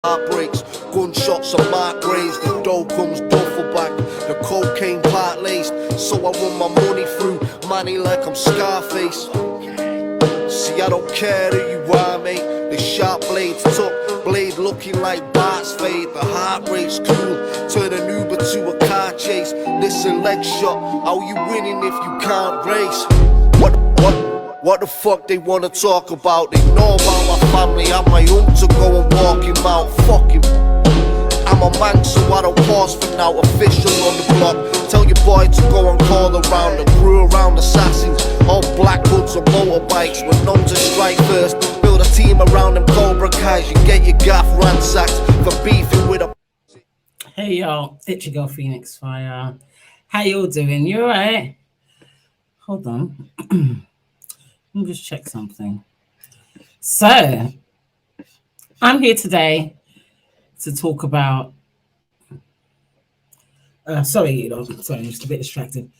Heartbreaks, gunshots and mark graves. The dough comes duffel back, the cocaine part laced. So I run my money through money like I'm Scarface. See, I don't care who you are, mate. The sharp blades tuck, blade looking like Bart's fade. The heart rate's cool, turn an Uber to a car chase. Listen, leg shot, how you winning if you can't race? What the fuck they wanna talk about? They know about my family, I'm my own to go and walk him out. Fuck him. I'm a man, so I don't pause for now. Official on the block. Tell your boy to go and call around. The crew around assassins, all black hoods on motorbikes. We're known to strike first. Build a team around them Cobra Kais. You get your gaff ransacked for beefing with a. Hey y'all, it's your girl PHEONIXXFIRE. How y'all doing? You alright? Hold on. Let me just check something. So, I'm here today to talk about. Sorry, I'm just a bit distracted.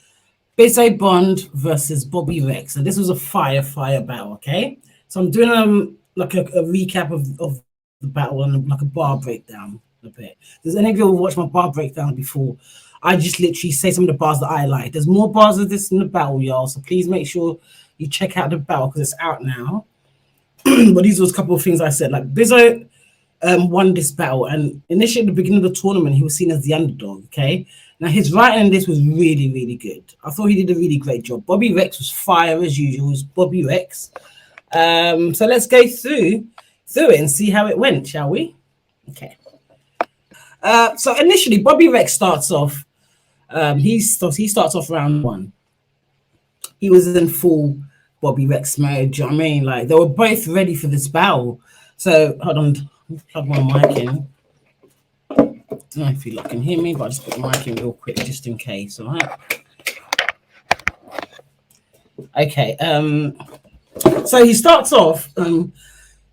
Bizzo Bond versus Bobby Rex. And this was a fire battle, okay? So I'm doing like a recap of the battle and like a bar breakdown a bit. Does any of you watch my bar breakdown before? I just literally say some of the bars that I like. There's more bars of this in the battle, y'all. So please make sure you check out the battle because it's out now. But these was a couple of things I said. Like Bizzo won this battle, and initially at the beginning of the tournament, he was seen as the underdog. Okay, now his writing in this was really, really good. I thought he did a really great job. Bobby Rex was fire as usual. It was Bobby Rex. So let's go through it and see how it went, shall we? Okay. So initially, Bobby Rex starts off. He starts off round one. He was in full Bobby Rex mode. Do you know what I mean? Like they were both ready for this battle. So hold on, plug my mic in. I don't know if you can hear me, but I'll just put the mic in real quick just in case. All right. Okay. So he starts off.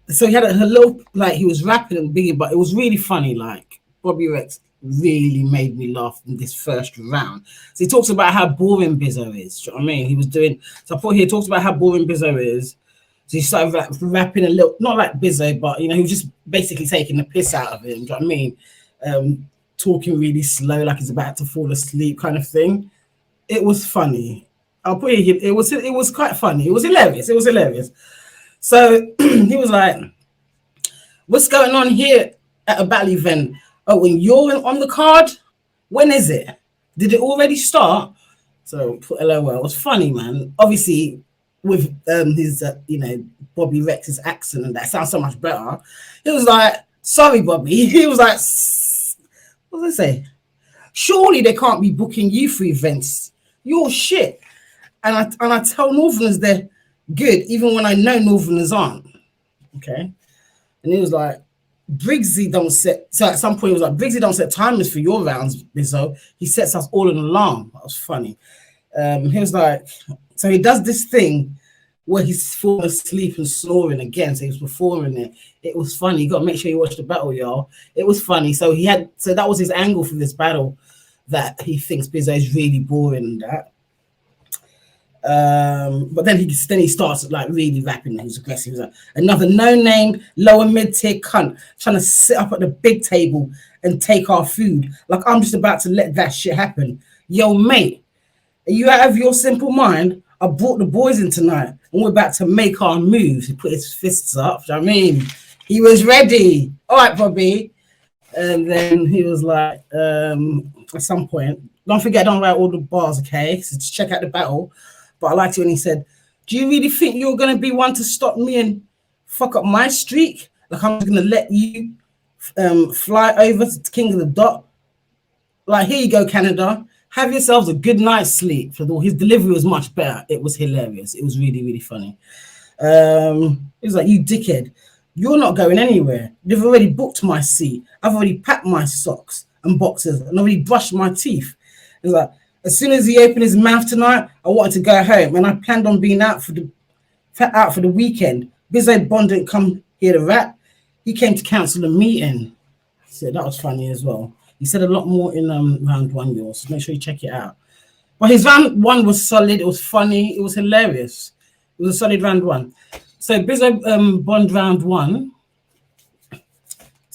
So he had a little like he was rapping and biggie, but it was really funny. Like Bobby Rex really made me laugh in this first round. So he talks about how boring Bizzo is. Do you know what I mean? He was doing. So I thought he talks about how boring Bizzo is. So he started rapping a little, not like Bizzo, but you know, he was just basically taking the piss out of him. Do you know what I mean? Talking really slow, like he's about to fall asleep, kind of thing. It was funny. I'll put it. It was quite funny. It was hilarious. It was hilarious. So he was like, "What's going on here at a battle event? Oh, when you're on the card, when is it? Did it already start?" So put LOL. It was funny, man. Obviously, with his Bobby Rex's accent, and that sounds so much better. He was like, "Sorry, Bobby." He was like, "What did I say? Surely they can't be booking you for events. You're shit." And I tell Northerners they're good, even when I know Northerners aren't. Okay. And he was like, Briggsy don't set. So at some point, he was like, Briggsy don't set timers for your rounds, Bizzo. He sets us all an alarm. That was funny. He was like, so he does this thing where he's falling asleep and snoring again. So he was performing it. It was funny. You got to make sure you watch the battle, y'all. It was funny. So that was his angle for this battle, that he thinks Bizzo is really boring and that. But then he starts like really rapping. He was aggressive. He was like, another no-name, lower mid-tier cunt trying to sit up at the big table and take our food. Like I'm just about to let that shit happen. Yo, mate, are you out of your simple mind? I brought the boys in tonight and we're about to make our moves. He put his fists up. Do you know what I mean? He was ready. All right, Bobby. And then he was like, at some point, don't forget, don't write all the bars, okay? So just check out the battle. But I liked it when he said, do you really think you're going to be one to stop me and fuck up my streak? Like, I'm just going to let you fly over to King of the Dot? Like, here you go, Canada. Have yourselves a good night's sleep. So his delivery was much better. It was hilarious. It was really, really funny. He was like, you dickhead, you're not going anywhere. You've already booked my seat. I've already packed my socks and boxes and already brushed my teeth. He was like, as soon as he opened his mouth tonight, I wanted to go home, and I planned on being out for the weekend. Bizzo Bond didn't come here to rap; he came to cancel a meeting. So that was funny as well. He said a lot more in round one, yours. So make sure you check it out. But his round one was solid. It was funny. It was hilarious. It was a solid round one. So Bizzo Bond round one.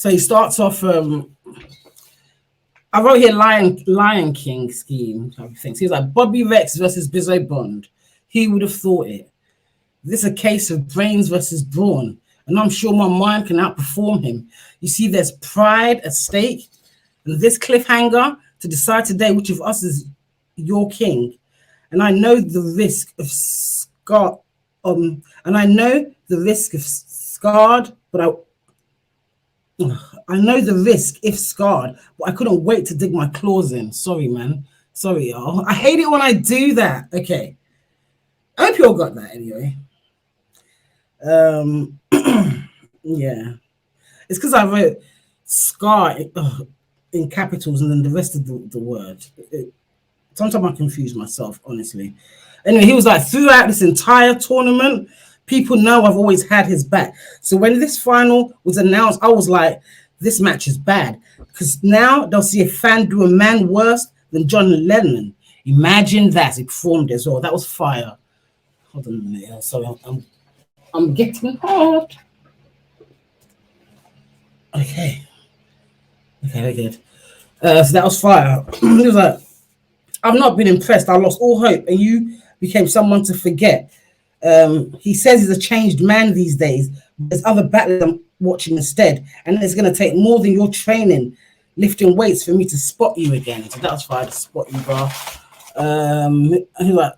So he starts off. I wrote here Lion King scheme type of things. He was like Bobby Rex versus Bizzo Bond. He would have thought it. This is a case of brains versus brawn, and I'm sure my mind can outperform him. You see, there's pride at stake, and this cliffhanger to decide today which of us is your king. And I know the risk of scarred, but I know the risk if scarred, but I couldn't wait to dig my claws in. Sorry, man. Sorry, y'all. I hate it when I do that. Okay. I hope you all got that anyway. Yeah. It's because I wrote scar in capitals and then the rest of the word. Sometimes I confuse myself, honestly. Anyway, he was like, throughout this entire tournament, people know I've always had his back. So when this final was announced, I was like, this match is bad. Because now they'll see a fan do a man worse than John Lennon. Imagine that. He performed as well. That was fire. Hold on a minute. Sorry, I'm getting hot. Okay, very good. So that was fire. He was like, I've not been impressed. I lost all hope, and you became someone to forget. He says he's a changed man these days. There's other battles I'm watching instead, and it's going to take more than your training, lifting weights for me to spot you again. So that was fire to spot you, bro. And he was like,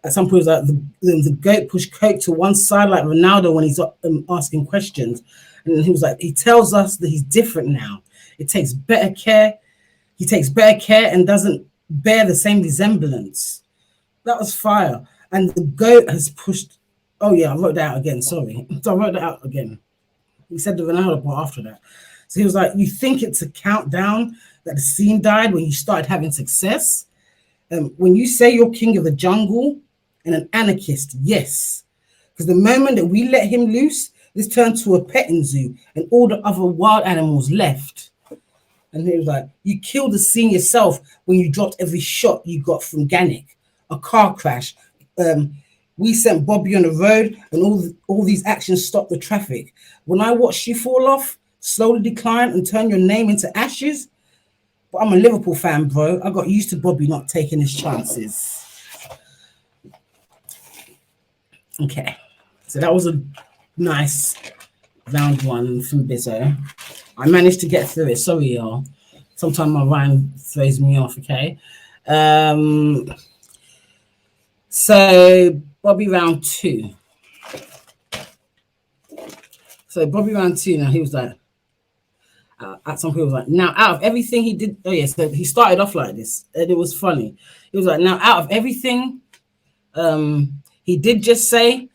at some point, like the goat pushed Coke to one side like Ronaldo when he's asking questions. And he was like, he tells us that he's different now. It takes better care. He takes better care and doesn't bear the same resemblance. That was fire. And the goat has pushed. Oh, yeah, I wrote that out again. Sorry. So I wrote that out again. He said the Ronaldo part after that. So he was like, you think it's a countdown that the scene died when you started having success? When you say you're king of the jungle and an anarchist, yes. Because the moment that we let him loose, this turned to a petting zoo and all the other wild animals left. And he was like, you killed the scene yourself when you dropped every shot you got from Gannick. A car crash. We sent Bobby on the road and all these actions stopped the traffic. When I watched you fall off, slowly decline and turn your name into ashes, but I'm a Liverpool fan, bro. I got used to Bobby not taking his chances. Okay, so that was a nice round one from Bizzo. I managed to get through it. Sorry, y'all. Sometimes my rhyme throws me off, okay? So Bobby round two. So Bobby round two, now he was like, at some point he was like, now out of everything he did, oh yes, so he started off like this, and it was funny. He was like, now out of everything he did just say,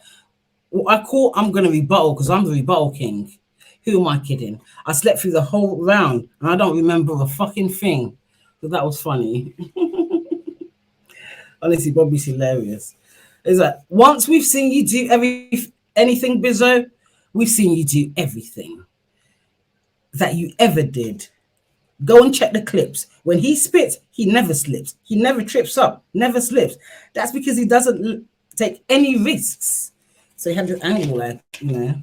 well, I'm going to rebuttal because I'm the rebuttal king. Who am I kidding? I slept through the whole round and I don't remember a fucking thing. So that was funny. Honestly, Bobby's hilarious. It's like, once we've seen you do anything, Bizzo, we've seen you do everything that you ever did. Go and check the clips. When he spits, he never slips. He never trips up, never slips. That's because he doesn't take any risks. So he had this angle, like, you know,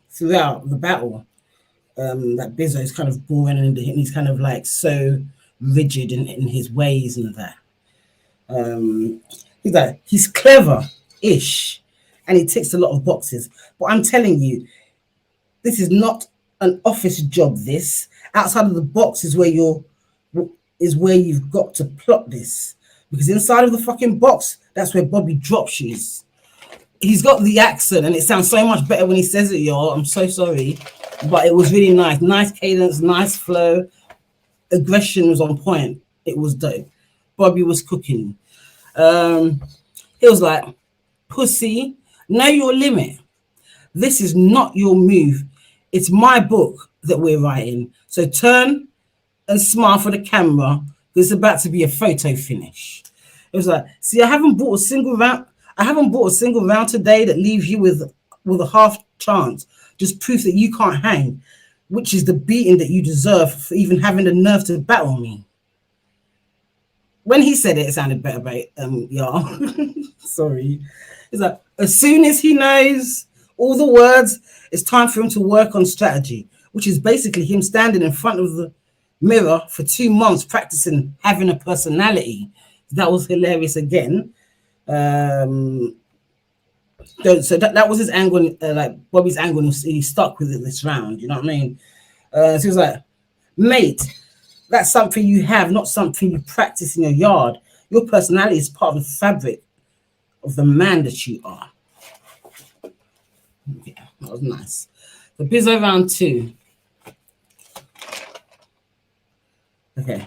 throughout the battle, that Bizzo is kind of boring and he's kind of like so rigid in his ways and that. He's clever-ish and he ticks a lot of boxes. But I'm telling you, this is not an office job. This outside of the box is where you've got to plot this, because inside of the fucking box, that's where Bobby drops you. He's got the accent and it sounds so much better when he says it, y'all. I'm so sorry, but it was really nice. Nice cadence, nice flow. Aggression was on point. It was dope. Bobby was cooking. He was like, pussy, know your limit. This is not your move. It's my book that we're writing. So turn and smile for the camera. There's about to be a photo finish. It was like, see, I haven't bought a single round today that leaves you with a half chance. Just proof that you can't hang, which is the beating that you deserve for even having the nerve to battle me. When he said it, it sounded better, right? Y'all. Sorry. It's like, as soon as he knows all the words, it's time for him to work on strategy. which is basically him standing in front of the mirror for 2 months practicing having a personality. That was hilarious again. So that was his angle, like Bobby's angle, and he stuck with it this round. You know what I mean? So he was like, mate, that's something you have, not something you practice in your yard. Your personality is part of the fabric of the man that you are. Yeah, that was nice. The Bizzo round 2. Okay.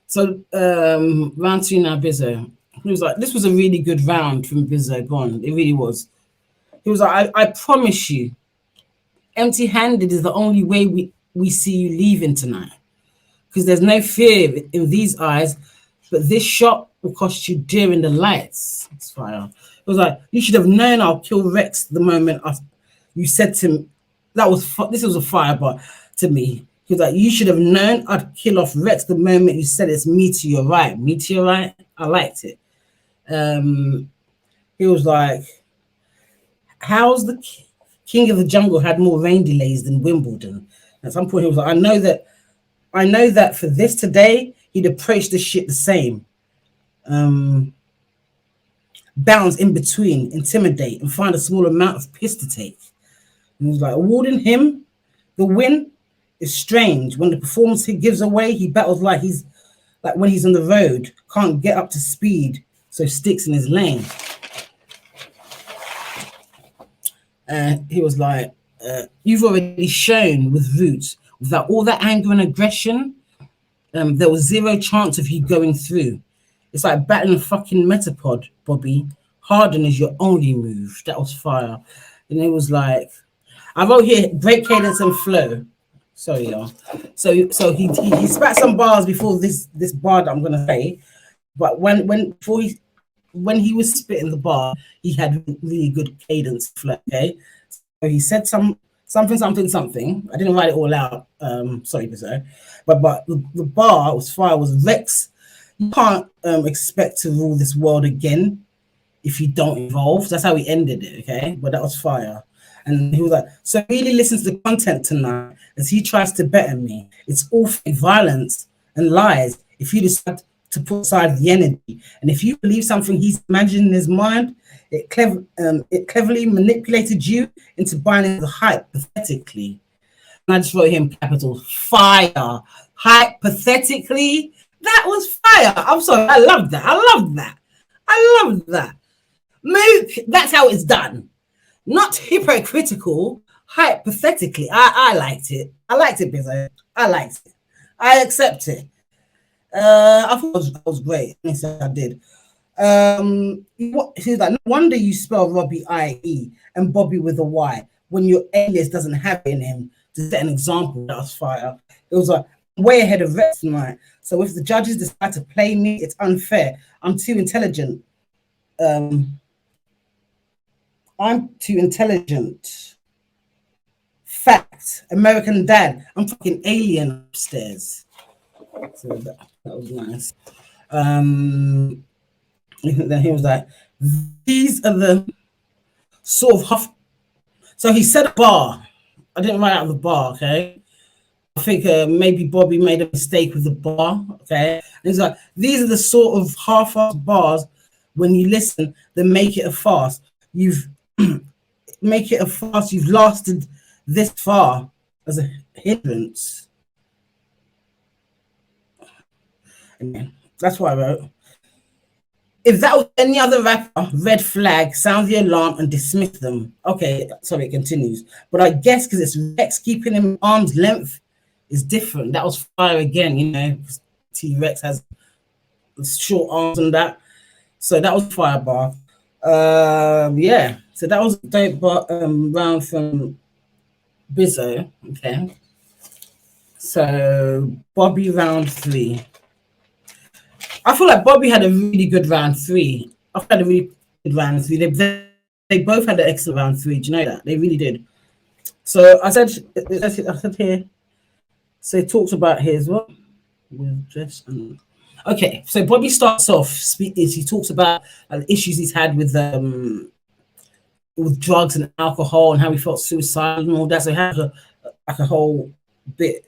So round 2 now, Bizzo. He was like, this was a really good round from Bizzo Bond. It really was. He was like, I promise you, empty-handed is the only way we see you leaving tonight. Because there's no fear in these eyes, but this shot will cost you dear in the lights. It's fire. It was like, you should have known I'll kill Rex the moment you said to him, this was a fire bar to me. He was like, you should have known I'd kill off Rex the moment you said it's meteorite. Meteorite? I liked it. He was like, how's the King of the Jungle had more rain delays than Wimbledon? At some point he was like, I know that for this today, he'd approach the shit the same. Bounce in between, intimidate, and find a small amount of piss to take. And he was like, awarding him the win is strange. When the performance he gives away, he battles like when he's on the road, can't get up to speed, so sticks in his lane. And he was like, you've already shown with Roots, without all that anger and aggression, there was zero chance of you going through. It's like battling a fucking Metapod, Bobby. Harden is your only move. That was fire. And it was like, I wrote here, great cadence and flow. Sorry, y'all. So he spat some bars before this bar that I'm gonna say, but when he was spitting the bar, he had really good cadence flow. Okay, so he said something. I didn't write it all out. Sorry, Bizzo. But the bar was fire. Was Rex? You can't expect to rule this world again if you don't evolve. That's how he ended it. Okay, but that was fire. And he was like, so really listen to the content tonight as he tries to better me. It's all fake violence and lies. If you decide to put aside the energy, and if you believe something he's imagined in his mind, it cleverly manipulated you into buying the hype pathetically. And I just wrote him capital fire. Hypothetically, that was fire. I'm sorry, I love that. Mook, that's how it's done. Not hypocritical, hypothetically. I liked it. Bizzo. I liked it. I accept it. I thought it was great. I did. He's like, no wonder you spell Robbie I-E and Bobby with a Y when your alias doesn't have it in him to set an example. That was fire. It was like way ahead of Rex tonight. So if the judges decide to play me, it's unfair. I'm too intelligent. Fact. American Dad. I'm fucking alien upstairs. So that was nice. Then he was like, these are the sort of huff. So he said a bar. I didn't write out the bar, okay? I think maybe Bobby made a mistake with the bar, okay? And he's like, these are the sort of half-assed bars when you listen, then make it a farce. You've lasted this far as a hindrance. And that's what I wrote. If that was any other rapper, red flag, sound the alarm and dismiss them. Okay, sorry, it continues. But I guess because it's Rex keeping him arm's length is different. That was fire again, you know. T-Rex has short arms and that. So that was fire bar. Yeah. So that was a dope round from Bizzo. Okay. So Bobby round 3. I feel like Bobby had a really good round 3. I've had a really good round 3. They both had an excellent round 3. Do you know that? They really did. So I said here. So he talks about his what? Okay, so Bobby starts off. He talks about the issues he's had with drugs and alcohol and how he felt suicidal and all that. So he had like a whole bit.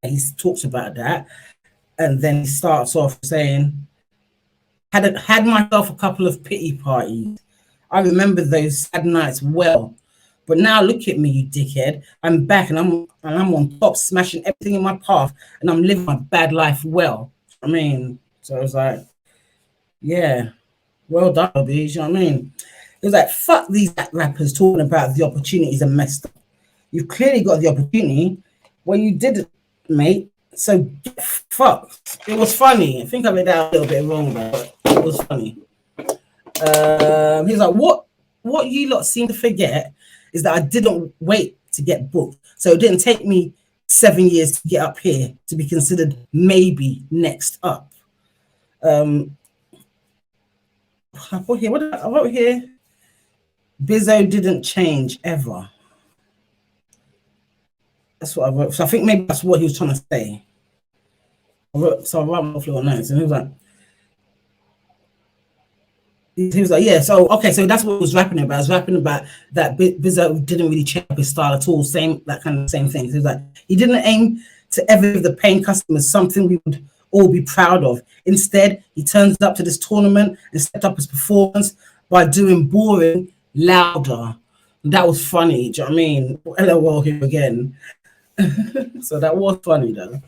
He talks about that, and then he starts off saying, had myself a couple of pity parties. I remember those sad nights well. But now look at me, you dickhead. I'm back and I'm on top, smashing everything in my path, and I'm living my bad life well. I mean, so I was like, yeah, well done, Bobby. You know what I mean? It was like, fuck these rappers talking about the opportunities are messed up. You clearly got the opportunity. Well, you didn't, mate. So get fucked. It was funny. I think I made that a little bit wrong, but it was funny. He's like, what you lot seem to forget is that I didn't wait to get booked. So it didn't take me 7 years to get up here to be considered maybe next up. I put here, I wrote here, Bizzo didn't change ever. That's what I wrote. So I think maybe that's what he was trying to say. I wrote my little notes, and he was like, yeah, so okay, so that's what I was rapping about. I was rapping about that Bizzo didn't really change up his style at all, same thing. He was like, he didn't aim to ever give the paying customers something we would all be proud of. Instead, he turns up to this tournament and stepped up his performance by doing boring louder. And that was funny, do you know what I mean? LOL here again. So that was funny though.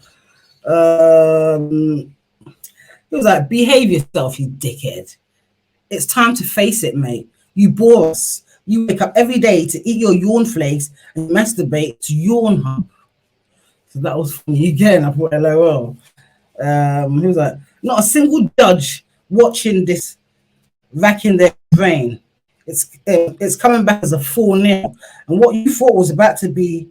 It was like, behave yourself, you dickhead. It's time to face it, mate. You bore us. You wake up every day to eat your yawn flakes and masturbate to yawn hump. So that was funny again. I put LOL. He was like, not a single judge watching this racking their brain. It's coming back as a 4-0. And what you thought was about to be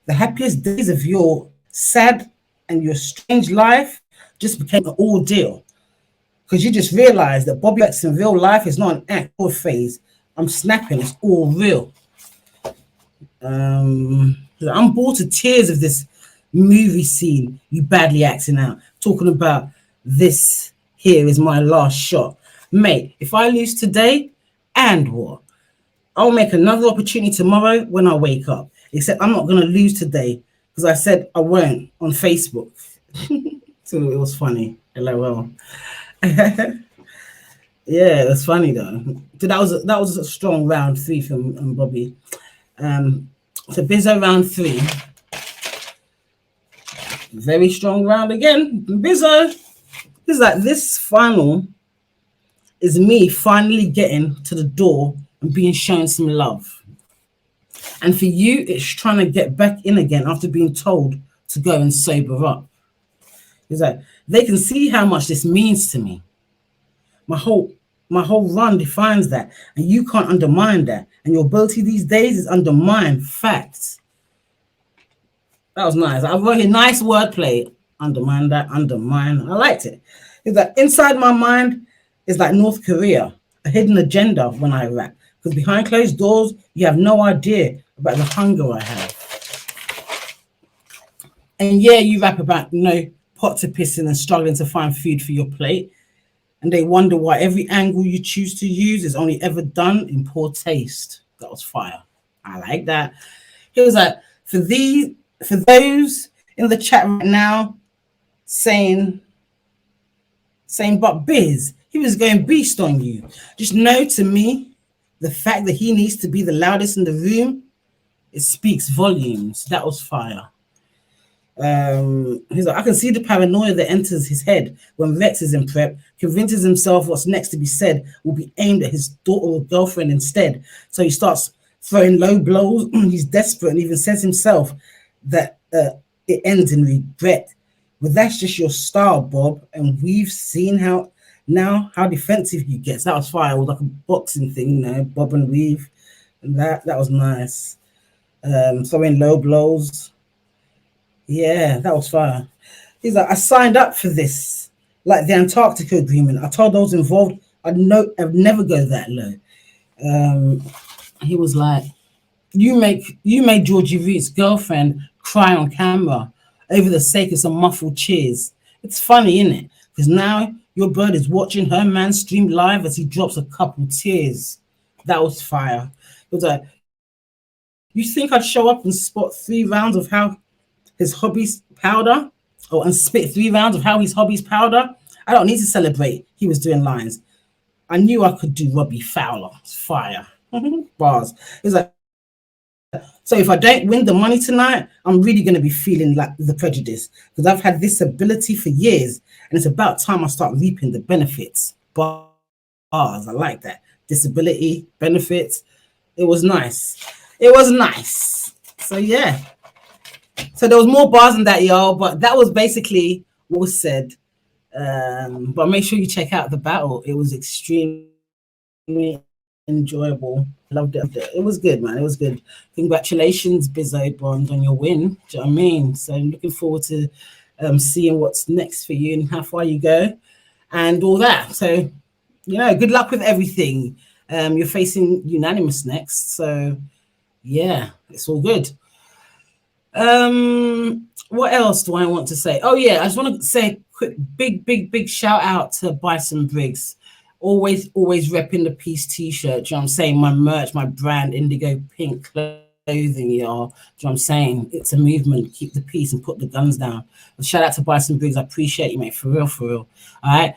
the happiest days of your sad and your strange life just became an ordeal. Because you just realized that Bobby X in real life is not an act or phase. I'm snapping, it's all real. I'm bored to tears of this movie scene you badly acting out. Talking about this here is my last shot. Mate, if I lose today, and what? I'll make another opportunity tomorrow when I wake up. Except I'm not going to lose today because I said I won't on Facebook. So it was funny. LOL. Yeah, that's funny though. So that was a strong round 3 from Bobby. So Bizzo round 3. Very strong round again. Bizzo. It's like this final is me finally getting to the door and being shown some love. And for you, it's trying to get back in again after being told to go and sober up. It's like, they can see how much this means to me. My whole run defines that, and you can't undermine that. And your ability these days is undermine facts. That was nice. I wrote here, nice wordplay. Undermine that, undermine. I liked it. It's like inside my mind is like North Korea, a hidden agenda when I rap. Because behind closed doors, you have no idea about the hunger I have. And yeah, you rap about, pot to pissing and struggling to find food for your plate. And they wonder why every angle you choose to use is only ever done in poor taste. That was fire. I like that. He was like, for those in the chat right now saying, but Biz, he was going beast on you. Just know to me, the fact that he needs to be the loudest in the room, it speaks volumes. That was fire. He's like, I can see the paranoia that enters his head when Rex is in prep, convinces himself what's next to be said will be aimed at his daughter or girlfriend instead. So he starts throwing low blows. He's desperate and even says himself that it ends in regret. But that's just your style, Bob. And we've seen how defensive he gets. That was fire. It was like a boxing thing, bob and weave. And that was nice. Throwing low blows. Yeah, that was fire. He's like, I signed up for this, like the Antarctica agreement. I told those involved I'd never go that low. He was like, you made Georgie Root's girlfriend cry on camera over the sake of some muffled cheers. It's funny, isn't it? Because now your bird is watching her man stream live as he drops a couple tears. That was fire. It was like, You think I'd show up and spot 3 rounds of how his hobbies powder, or and spit 3 rounds of how his hobbies powder? I don't need to celebrate. He was doing lines. I knew I could do Robbie Fowler. Fire. Bars. It's like, so if I don't win the money tonight, I'm really going to be feeling like the prejudice, because I've had this ability for years, and it's about time I start reaping the benefits. Bars. I like that. Disability, benefits. It was nice. It was nice. So yeah. So there was more bars than that, y'all, but that was basically what was said. But make sure you check out the battle. It was extremely enjoyable. Loved it. It was good, man. It was good. Congratulations, Bizzo Bond, on your win. Do you know what I mean? So I'm looking forward to seeing what's next for you and how far you go and all that. So, you know, good luck with everything. You're facing Unanimous next. So, yeah, it's all good. What else do I want to say? Oh, yeah, I just want to say a quick, big shout out to Bison Briggs. Always repping the Peace t-shirt. Do you know what I'm saying? My merch, my brand, Indigo Pink clothing, y'all. Do you know what I'm saying? It's a movement. Keep the peace and put the guns down. But shout out to Bison Briggs. I appreciate you, mate. For real. All right.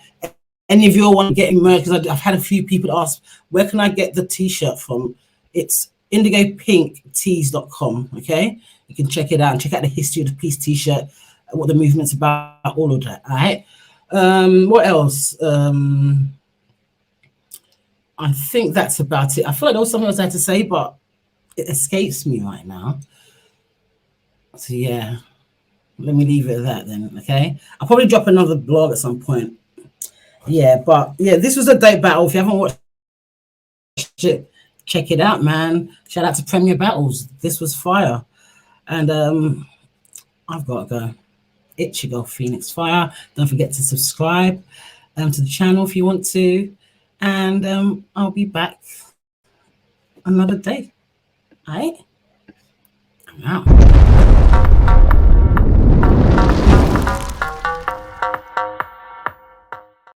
Any of you all want to get merch? Because I've had a few people ask, where can I get the t-shirt from? It's indigopinktees.com. Okay. You can check it out and check out the history of the Peace t-shirt, what the movement's about, all of that. All right. What else? I think that's about it. I feel like there was something else I had to say, but it escapes me right now. So yeah, let me leave it at that then. Okay, I'll probably drop another blog at some point. Yeah, but yeah, this was a dope battle. If you haven't watched it, check it out, man. Shout out to Premier Battles. This was fire. And I've got to go. It's your girl, PHEONIXXFIRE. Don't forget to subscribe to the channel if you want to. And I'll be back another day. All right? I'm out.